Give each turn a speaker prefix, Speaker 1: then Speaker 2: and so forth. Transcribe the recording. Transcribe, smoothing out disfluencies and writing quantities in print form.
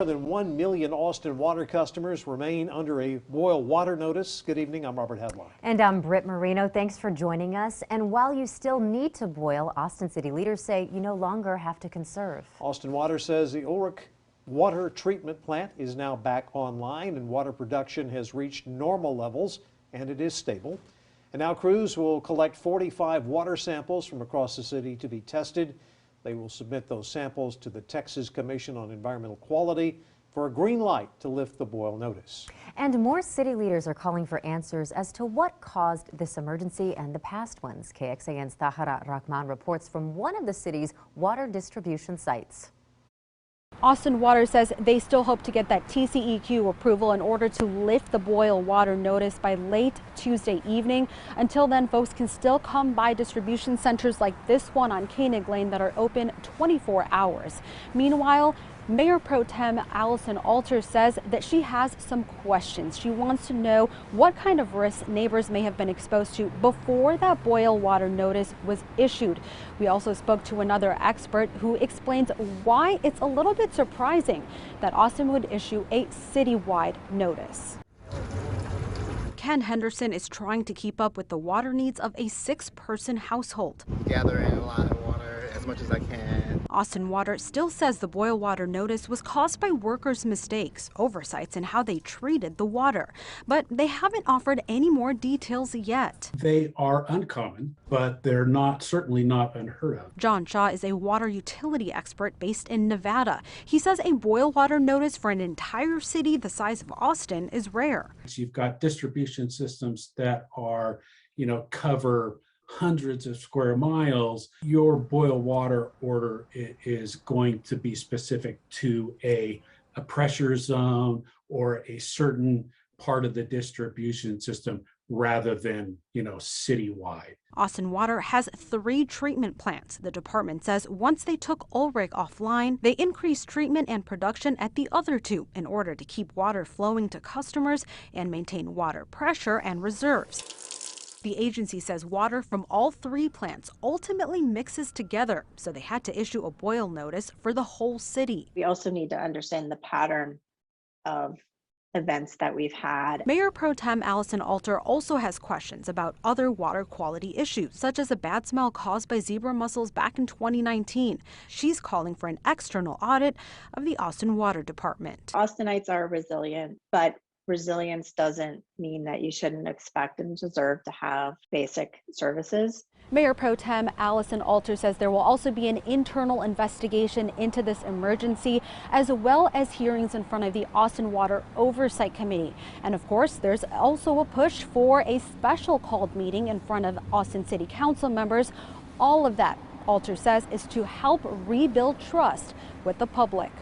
Speaker 1: More than 1 million Austin water customers remain under a boil water notice. Good evening, I'm Robert Headline.
Speaker 2: And I'm Britt Marino. Thanks for joining us. And while you still need to boil, Austin city leaders say you no longer have to conserve.
Speaker 1: Austin Water says the Ulrich water treatment plant is now back online and water production has reached normal levels and it is stable. And now crews will collect 45 water samples from across the city to be tested. They will submit those samples to the Texas Commission on Environmental Quality for a green light to lift the boil notice.
Speaker 2: And more city leaders are calling for answers as to what caused this emergency and the past ones. KXAN's Tahera Rahman reports from one of the city's water distribution sites.
Speaker 3: Austin Water says they still hope to get that TCEQ approval in order to lift the boil water notice by late Tuesday evening. Until then, folks can still come by distribution centers like this one on Koenig Lane that are open 24 hours. Meanwhile, Mayor Pro Tem Allison Alter says that she has some questions. She wants to know what kind of risks neighbors may have been exposed to before that boil water notice was issued. We also spoke to another expert who explains why it's a little bit surprising that Austin would issue a citywide notice. Ken Henderson is trying to keep up with the water needs of a 6-person household.
Speaker 4: Gathering a lot of water as much as I can.
Speaker 3: Austin Water still says the boil water notice was caused by workers' mistakes, oversights in how they treated the water. But they haven't offered any more details yet.
Speaker 5: They are uncommon, but they're certainly not unheard of.
Speaker 3: John Shaw is a water utility expert based in Nevada. He says a boil water notice for an entire city the size of Austin is rare.
Speaker 5: You've got distribution systems that are, cover hundreds of square miles. Your boil water order is going to be specific to a pressure zone or a certain part of the distribution system rather than, citywide.
Speaker 3: Austin Water has 3 treatment plants. The department says once they took Ulrich offline, they increased treatment and production at the other 2 in order to keep water flowing to customers and maintain water pressure and reserves. The agency says water from all 3 plants ultimately mixes together, so they had to issue a boil notice for the whole city.
Speaker 6: We also need to understand the pattern of events that we've had.
Speaker 3: Mayor Pro Tem Allison Alter also has questions about other water quality issues, such as a bad smell caused by zebra mussels back in 2019. She's calling for an external audit of the Austin Water Department.
Speaker 6: Austinites are resilient, but resilience doesn't mean that you shouldn't expect and deserve to have basic services.
Speaker 3: Mayor Pro Tem Allison Alter says there will also be an internal investigation into this emergency, as well as hearings in front of the Austin Water Oversight Committee. And of course, there's also a push for a special called meeting in front of Austin City Council members. All of that, Alter says, is to help rebuild trust with the public.